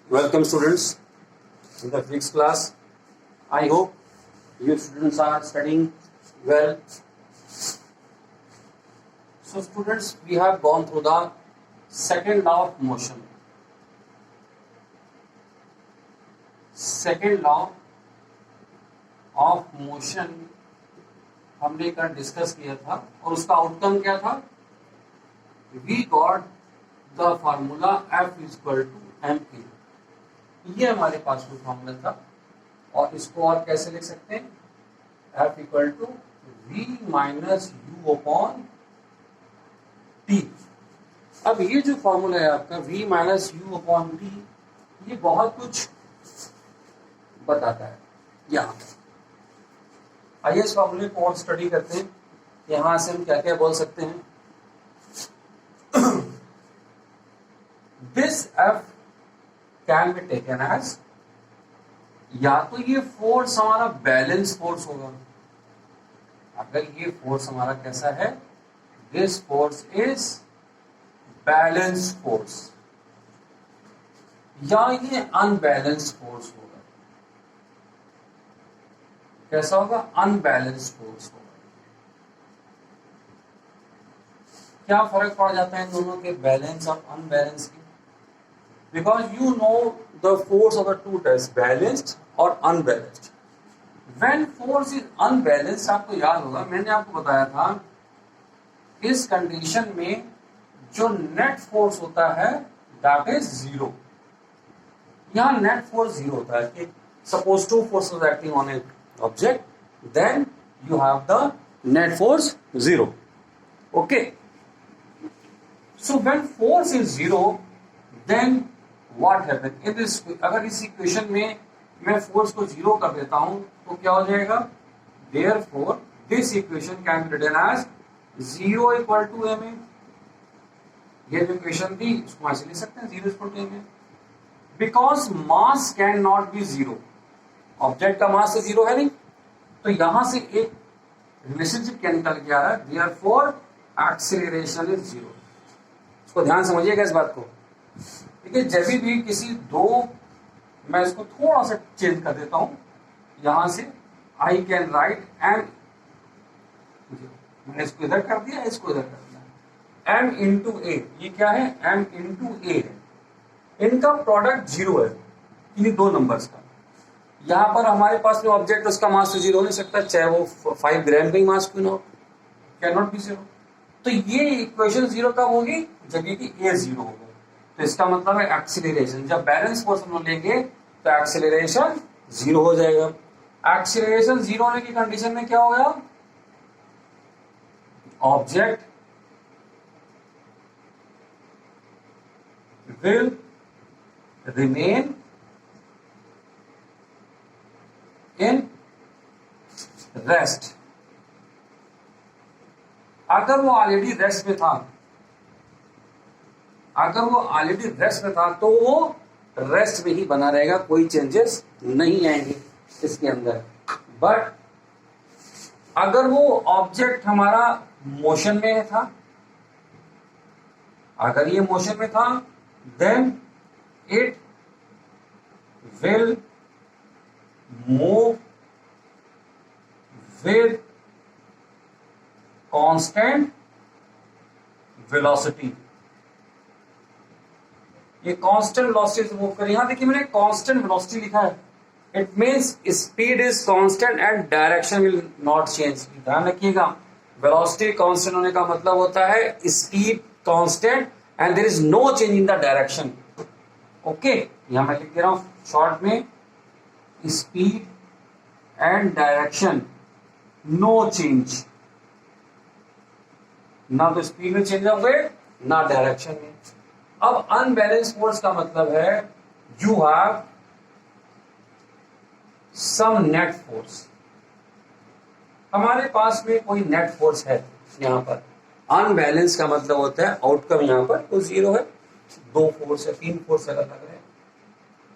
Welcome students in the physics class. I hope you students are studying well. So students, we have gone through the second law of motion. Second law of motion हमने कल discuss किया था और उसका outcome क्या था? We got the formula F is equal to ma. ये हमारे पास में फॉर्मूला था और इसको और कैसे लिख सकते हैं? F equal to v minus u upon t. अब ये जो फॉर्मूला है आपका v minus u upon t, ये बहुत कुछ बताता है. यहाँ आइए इस फॉर्मूले को और स्टडी करते हैं. यहां से हम क्या क्या बोल सकते हैं? This F can be taken as, या तो ये फोर्स हमारा बैलेंस फोर्स होगा. अगर ये फोर्स हमारा कैसा है, this force is balance force, या ये अनबैलेंस फोर्स होगा. कैसा होगा? अनबैलेंस फोर्स होगा. क्या फर्क पड़ जाता है इन दोनों के, बैलेंस और अनबैलेंस की? Because you know the force of the two types, balanced और unbalanced. When force is unbalanced, आपको याद होगा मैंने आपको बताया था, इस कंडीशन में जो नेट फोर्स होता है दैट इज जीरो. यहां नेट फोर्स जीरो होता है कि suppose two forces acting on A object, then you have the net force zero. Okay, so when force is zero, then what happen in this? अगर इस equation में मैं force को zero कर देता हूं तो क्या हो जाएगा? Therefore this equation can be written as zero equal to ma. ये जो इक्वेशन थी इसको ऐसे लिख सकते हैं, zero equal to ma, because mass can not be zero. Object का मास से जीरो है नहीं, तो यहां से एक रिलेशनशिप क्या निकल के आ रहा है? Therefore acceleration is zero. इसको ध्यान समझिएगा इस बात को. ठीक है, जब भी किसी दो, मैं इसको थोड़ा सा चेंज कर देता हूं, यहां से आई कैन राइट एम, मैंने इसको इधर कर दिया, इसको इधर कर दिया, एम इंटू ए. ये क्या है? एम इंटू ए है. इनका प्रोडक्ट जीरो है, इन दो नंबर्स का. यहां पर हमारे पास में ऑब्जेक्ट, उसका मास तो जीरो हो नहीं सकता, चाहे वो 5 ग्राम का ही मास क्यों ना हो, कैन नॉट बी जीरो. तो ये इक्वेशन जीरो कब होगी? जब ये ए जीरो होगा. तो इसका मतलब है एक्सीलरेशन, जब बैलेंस फोर्स हम लेंगे तो एक्सीलरेशन जीरो हो जाएगा. एक्सीलरेशन जीरो होने की कंडीशन में क्या होगा? Object will remain in rest. अगर वो ऑलरेडी रेस्ट में था, तो वो रेस्ट में ही बना रहेगा, कोई चेंजेस नहीं आएंगे इसके अंदर. बट अगर वो ऑब्जेक्ट हमारा मोशन में था, अगर ये मोशन में था, then it will move with constant velocity. ये कांस्टेंट वेलोसिटी से मूव कर. यहां देखिए मैंने कांस्टेंट वेलोसिटी लिखा है. It means speed is constant and direction will not change. ध्यान रखिएगा, वेलोसिटी कांस्टेंट होने का मतलब होता है speed constant and there is no change in the direction. Okay, यहां मैं लिख दे रहा हूं शॉर्ट में, speed and direction no change. ना तो स्पीड में चेंज हो गए, ना डायरेक्शन में. अब अनबैलेंस फोर्स का मतलब है you have some net force. हमारे पास में कोई नेट फोर्स है यहां पर. अनबैलेंस का मतलब होता है आउटकम यहां पर तो जीरो है, दो फोर्स है, तीन फोर्स अलग अलग है.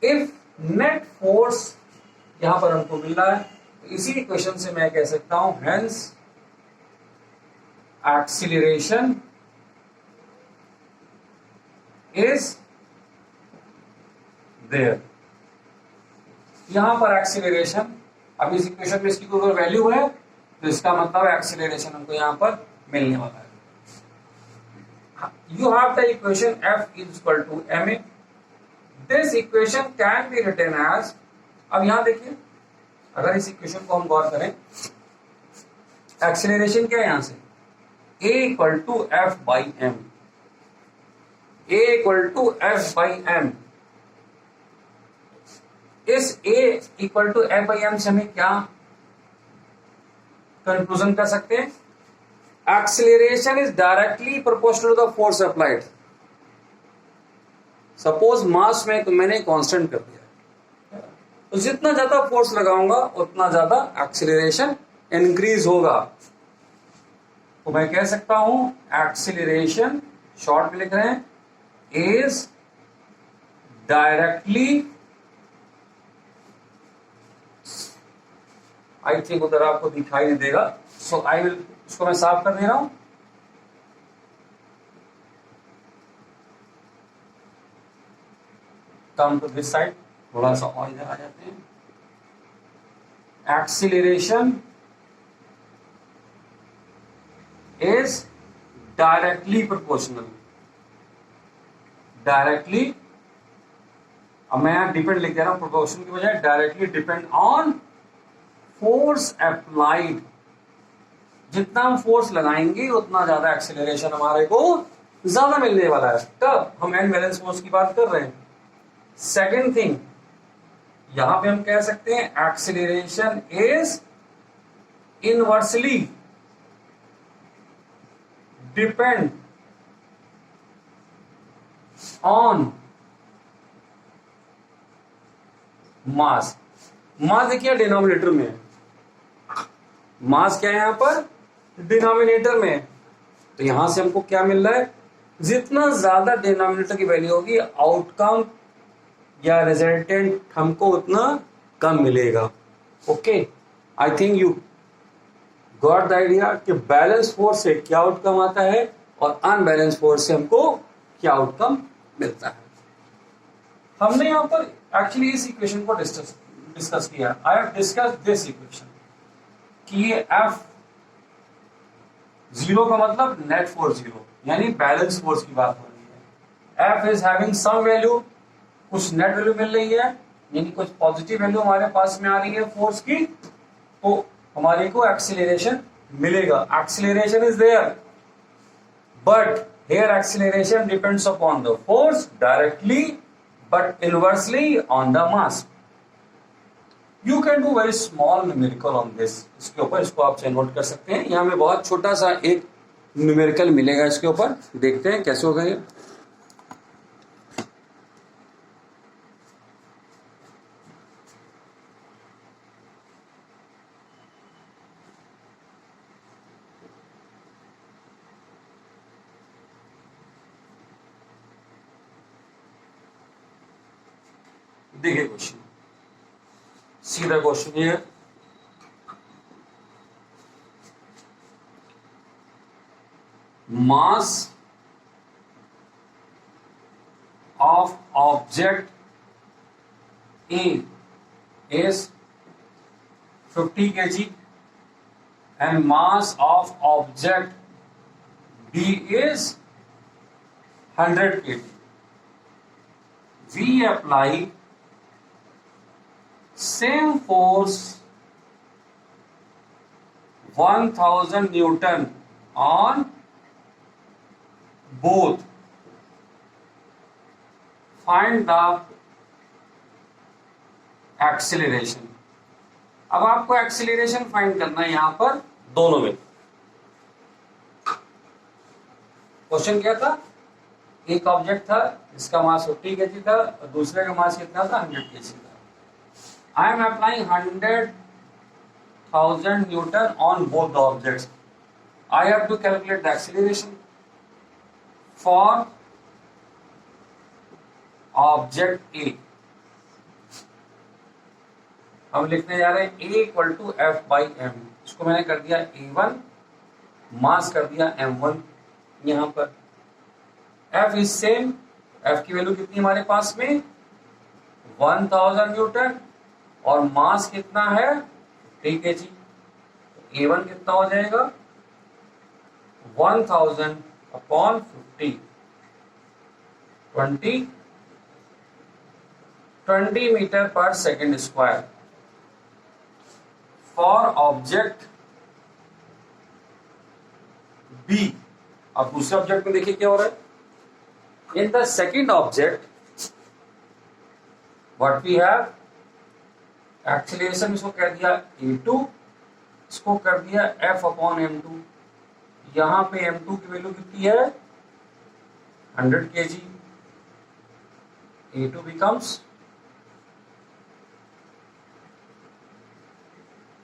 इफ नेट फोर्स यहां पर हमको मिल रहा है, तो इसी इक्वेशन से मैं कह सकता हूं हेंस एक्सीलरेशन is देयर। यहां पर एक्सीलरेशन, अब इस इक्वेशन में इसकी कोई वैल्यू है तो इसका मतलब एक्सीलरेशन हमको यहां पर मिलने वाला है। You have the equation F is equal to ma. This equation can be written as, अब यहां देखिए, अगर इस इक्वेशन को हम गौर करें, एक्सीलरेशन क्या है यहां से, a equal to F by M, a equal to F by M. इस a equal to F by M से हमें क्या कंक्लूजन कर सकते हैं, acceleration is directly proportional to the force applied. Suppose mass में तो मैंने कांस्टेंट कर दिया, तो जितना ज्यादा फोर्स लगाऊंगा उतना ज्यादा एक्सीलरेशन इंक्रीज होगा। तो मैं कह सकता हूं एक्सीलरेशन, शॉर्ट में लिख रहे हैं, इज डायरेक्टली, आई थिंक उधर आपको दिखाई नहीं देगा, सो आई विल, इसको मैं साफ कर दे रहा हूं। कम टू दिस साइड, थोड़ा सा और इधर आ जाते हैं। Acceleration is directly proportional, directly, अब मैं यहां डिपेंड लिख दे रहा हूं प्रोपोर्शन की बजाय, directly depend on force applied. जितना हम फोर्स लगाएंगे उतना ज्यादा एक्सीलरेशन हमारे को ज्यादा मिलने वाला है। तब हम एन बैलेंस फोर्स की बात कर रहे हैं। सेकेंड थिंग, यहां पे हम कह सकते हैं acceleration is inversely depend on mass. Mass देखिए डिनोमिनेटर में है, मास क्या है यहां पर, डिनोमिनेटर में। तो यहां से हमको क्या मिल रहा है, जितना ज्यादा डिनोमिनेटर की वैल्यू होगी आउटकम या रिजल्टेंट हमको उतना कम मिलेगा। Okay, I think you got the idea कि बैलेंस फोर्स से क्या आउटकम आता है और अनबैलेंस फोर्स से हमको क्या आउटकम मिलता है। हमने यहां पर एक्चुअली इस इक्वेशन को डिस्कस किया। I have discuss this equation कि ये एफ जीरो का मतलब नेट फोर्स जीरो, यानी बैलेंस फोर्स की बात हो रही है। F is having some value, कुछ नेट वैल्यू मिल रही है, यानी कुछ पॉजिटिव वैल्यू हमारे पास में आ रही है फोर्स की, तो हमारे को एक्सीलरेशन मिलेगा। Acceleration is there, but here acceleration depends upon the force directly but inversely on the mass. You can do very small numerical on this, इसके ऊपर इसको आप नोट कर सकते हैं। यहाँ में बहुत छोटा सा एक न्यूमेरिकल मिलेगा इसके ऊपर, देखते हैं कैसे होगा ये। देखिए क्वेश्चन, सीधा क्वेश्चन ये है, मास of object A is 50 kg and mass of object B is 100 kg. We apply same force 1000 Newton on both. Find the acceleration. अब आपको एक्सीलरेशन फाइंड करना है यहां पर दोनों में। क्वेश्चन क्या था, एक ऑब्जेक्ट था जिसका मास 50 kg था और दूसरे का मास कितना था, 100 kg था। I am applying 100,000 newton on both the objects. I have to calculate the acceleration for object A. हम लिखने जा रहे हैं A equal to F by M. इसको मैंने कर दिया A1, मास कर दिया M1। यहां पर F इज सेम, F की वैल्यू कितनी हमारे पास में 1000 न्यूटन और मास कितना है 50 kg। A1 कितना हो जाएगा 1000 upon 50 20 metre per second square for object B. अब दूसरे ऑब्जेक्ट में देखिए क्या हो रहा है। In the second object what we have acceleration, इसको कह दिया a2, इसको कर दिया f अपॉन m2। यहां पे m2 की वैल्यू कितनी है 100 kg। a2 becomes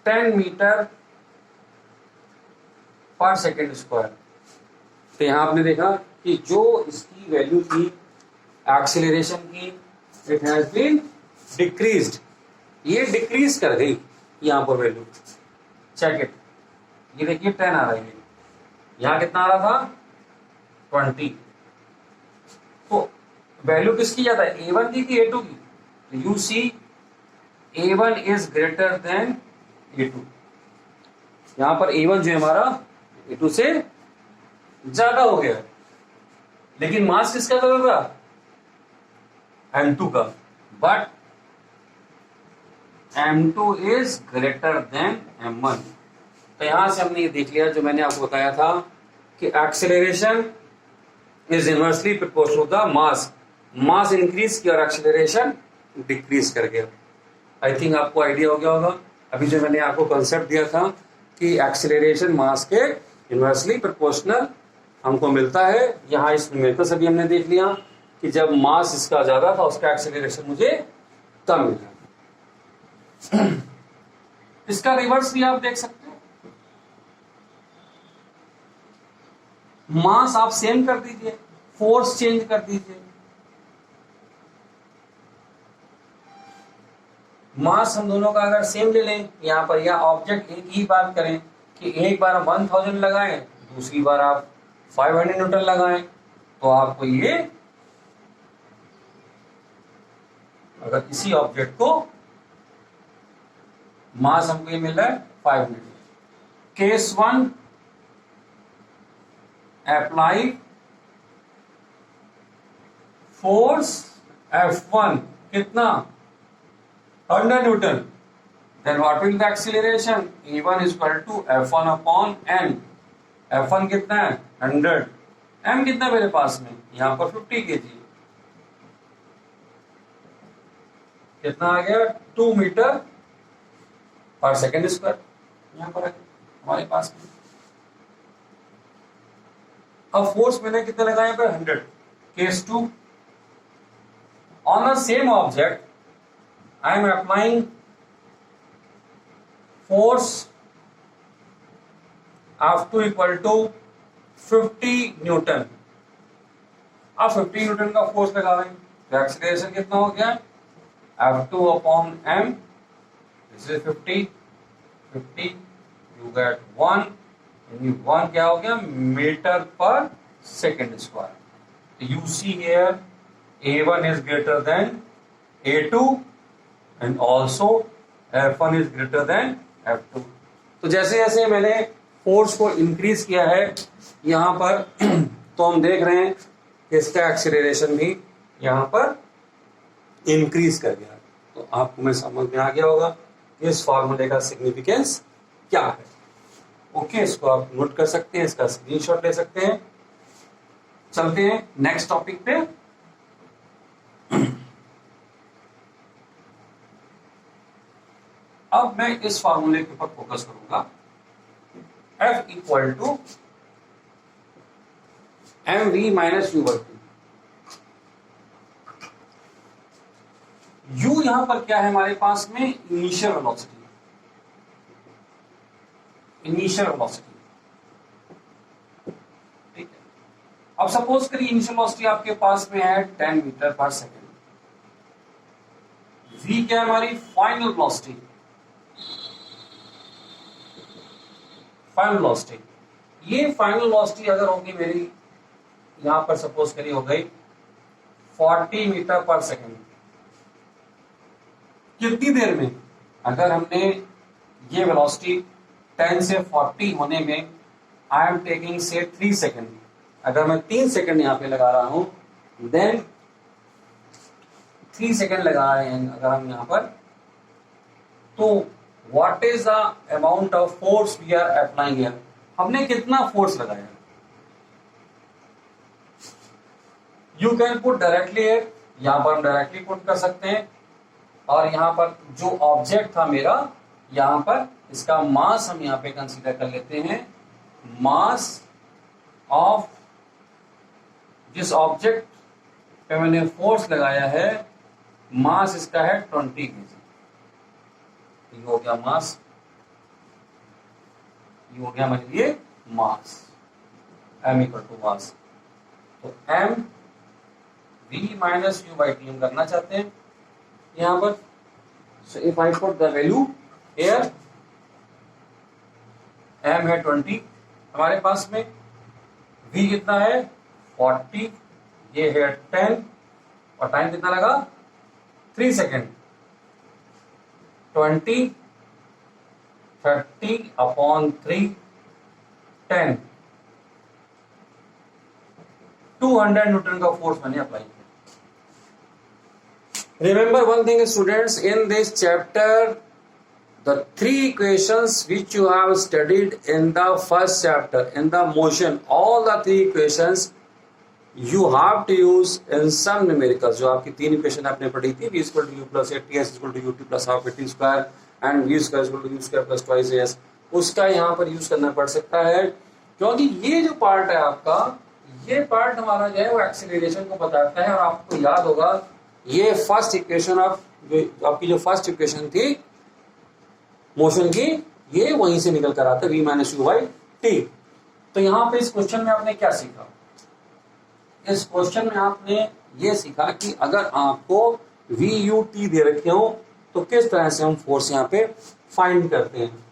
10 metre per second square. तो यहां आपने देखा कि जो इसकी वैल्यू थी एक्सीलरेशन की, इट हैज बीन डिक्रीज्ड, ये डिक्रीज कर गई यहां पर वैल्यू। चेक इट, ये देखिए 10 आ रही है, यहां कितना आ रहा था 20। तो वैल्यू किसकी ज्यादा है A1 की कि A2 की। तो you see A1 is greater than A2। यहां पर A1 जो है हमारा A2 से ज्यादा हो गया, लेकिन मास किसका ज्यादा था M2 का, but M2 is greater then M1। तो यहां से हमने ये देख लिया जो मैंने आपको बताया था कि acceleration is inversely proportional to the mass. Mass increase किया और एक्सेलरेशन डिक्रीज कर गया। आई थिंक आपको आइडिया हो गया होगा। अभी जो मैंने आपको कॉन्सेप्ट दिया था कि एक्सेलरेशन मास के इनवर्सली प्रोपोर्शनल हमको मिलता है, यहाँ इस न्यूमेरिकल्स अभी हमने देख लिया कि जब मास इसका ज्यादा था उसका एक्सेलरेशन मुझे कम मिला। इसका रिवर्स भी आप देख सकते हो। मास आप सेम कर दीजिए, फोर्स चेंज कर दीजिए। मास हम दोनों का अगर सेम ले लें यहां पर, या ऑब्जेक्ट एक ही बात करें कि एक बार 1000 लगाएं, दूसरी बार आप 500 न्यूटन लगाएं, तो आपको ये अगर इसी ऑब्जेक्ट को मास हमको ये मिल रहा है 500। केस 1 अप्लाई फोर्स F1 कितना 100 Newton, then what will the acceleration E1 is equal to F1 upon n। F1 कितना है 100, m कितना मेरे पास में यहां पर 50 kg, कितना आ गया 2 मीटर पर सेकेंड स्क्वायर यहां पर हमारे पास में। अब फोर्स मैंने कितने लगाए पर 100। Case 2 on the same object I am applying force F2 equal to 50 Newton. अब 50 न्यूटन का फोर्स लगा रहे हैं तो एक्सीलरेशन कितना हो गया F2 upon m, this is 50 you get 1, यानी 1 क्या हो गया metre per second square. You see here A1 is greater than A2 and also F1 is greater than F2। तो जैसे जैसे मैंने फोर्स को इंक्रीज किया है यहां पर तो हम देख रहे हैं कि इसका एक्सीलरेशन भी यहां पर इंक्रीज कर गया। तो आपको मैं समझ में आ गया होगा इस फॉर्मूले का सिग्निफिकेंस क्या है। ओके, इसको आप नोट कर सकते हैं, इसका स्क्रीनशॉट ले सकते हैं। चलते हैं नेक्स्ट टॉपिक पे। अब मैं इस फॉर्मूले के ऊपर फोकस करूंगा। F equal to mv minus u by two. u यहां पर क्या है हमारे पास में इनिशियल वेलोसिटी, ठीक है। अब सपोज करिए इनिशियल वेलोसिटी आपके पास में है 10 मीटर पर सेकेंड। v क्या है हमारी फाइनल वेलोसिटी, ये फाइनल वेलोसिटी अगर होगी मेरी यहां पर सपोज करिए हो गई 40 मीटर पर सेकेंड, कितनी देर में? अगर हमने ये वेलोसिटी 10 से 40 होने में आई एम टेकिंग से 3 सेकेंड, अगर मैं 3 सेकेंड यहाँ पे लगा रहा हूं, देन 3 सेकेंड लगा रहे हैं अगर हम यहाँ पर, तो what is the amount of force we are applying here? हमने कितना फोर्स लगाया? You can put directly here, यहां पर हम डायरेक्टली पुट कर सकते हैं, और यहां पर जो ऑब्जेक्ट था मेरा, यहां पर इसका मास हम यहां पे कंसीडर कर लेते हैं। मास ऑफ जिस ऑब्जेक्ट पे मैंने फोर्स लगाया है, मास इसका है 20 kg। ये हो गया मास, ये हो गया मेरे लिए मास, m इक्वल टू मास। तो m v minus u by T हम करना चाहते हैं यहां पर। So if I put the value here, m है 20 हमारे पास में, v कितना है 40, ये है 10, और टाइम कितना लगा 3 सेकेंड। 20 30 अपॉन 3 10, 200 न्यूटन का फोर्स मैंने अप्लाई किया। Remember one thing, students, in this chapter, the 3 equations which you have studied in the first chapter, in the motion, all the 3 equations you have to use in some numericals. जो आपकी 3 equation आपने पढ़ी थी, v equal to u plus a, t s equal to ut plus half a t square, and v square equal to u square plus twice s, उसका यहाँ पर use करना पड़ सकता है, क्योंकि ये जो पार्ट है आपका, ये पार्ट हमारा जो है वो एक्सीलरेशन को बताता है। और आपको याद होगा ये फर्स्ट इक्वेशन ऑफ, जो आपकी जो फर्स्ट इक्वेशन थी मोशन की, ये वहीं से निकल कर आता है, v minus you by T. तो यहाँ पे इस क्वेश्चन में आपने क्या सीखा? इस क्वेश्चन में आपने ये सीखा कि अगर आपको वी यू टी दे रखे हो तो किस तरह से हम फोर्स यहाँ पे फाइंड करते हैं।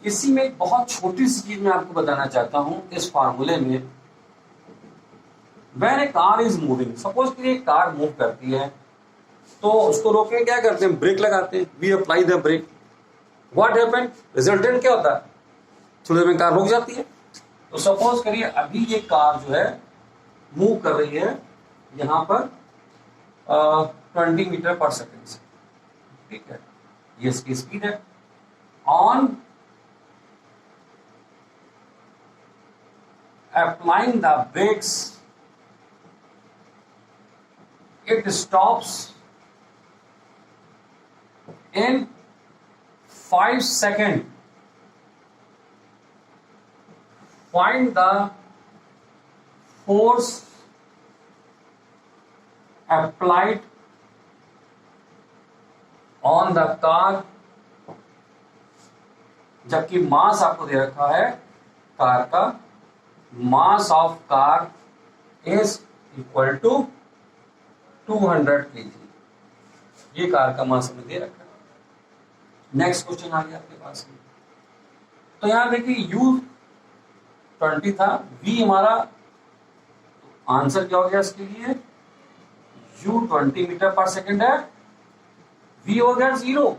इसी में एक बहुत छोटी सी चीज मैं आपको बताना चाहता हूं इस फार्मूले में। When A car is moving, suppose कि एक कार मूव करती है, तो उसको रोकने क्या करते हैं? ब्रेक लगाते हैं, we apply the brake. What happen? Resultant क्या होता है? थोड़ी देर में कार रुक जाती है। तो सपोज करिए अभी ये कार जो है मूव कर रही है यहां पर 20 मीटर पर सेकेंड से, ठीक है, ये इसकी स्पीड है। On applying the brakes, it stops in 5 seconds. Find the force applied on the car, जबकि मास आपको दे रखा है कार का, mass of car is equal to 200 kg। ये कार का मास हमें दे रखा है। नेक्स्ट क्वेश्चन आ गया आपके पास में। तो यहां देखिए u20 था, v हमारा, तो आंसर क्या हो गया इसके लिए? u20 मीटर पर सेकेंड है, v हो गया 0,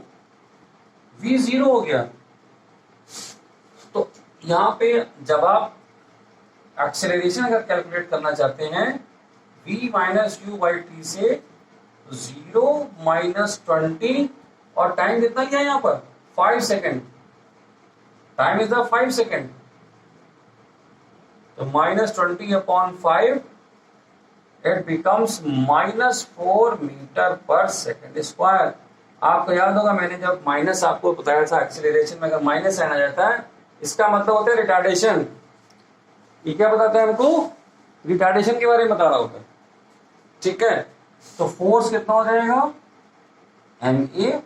v 0 हो गया। तो यहां पे जब आप एक्सेलरेशन अगर कैलकुलेट करना चाहते हैं, v minus you by T से 0 माइनस 20, और टाइम कितना लिया यहां पर? 5 second. Time is the 5 second. तो minus 20 upon 5, it becomes minus 4 metre per second square. आपको याद होगा मैंने जब माइनस आपको बताया था, एक्सेलरेशन में अगर माइनस आना जाता है इसका मतलब होता है रिटार्डेशन। ये क्या बताता है हमको? रिटार्डेशन के बारे में बता रहा होता है, ठीक है। तो फोर्स कितना हो जाएगा? ma,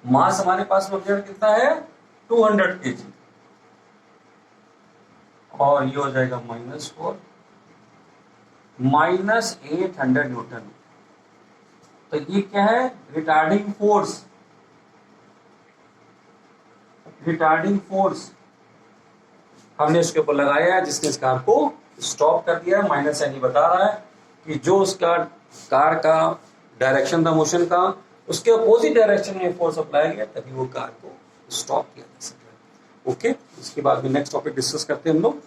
मास हमारे पास ऑब्जेक्ट कितना है? 200 kg, और ये हो जाएगा -4 माइनस 800 न्यूटन। तो ये क्या है? Retarding force. रिटार्डिंग फोर्स हमने उसके ऊपर लगाया है, जिसने इस कार को स्टॉप कर दिया है। माइनस यानी बता रहा है कि जो उसका कार का डायरेक्शन था मोशन का, उसके अपोजिट डायरेक्शन में फोर्स अप्लाई किया तभी वो कार को स्टॉप किया जा सकता है। ओके, इसके बाद में नेक्स्ट टॉपिक डिस्कस करते हैं हम लोग।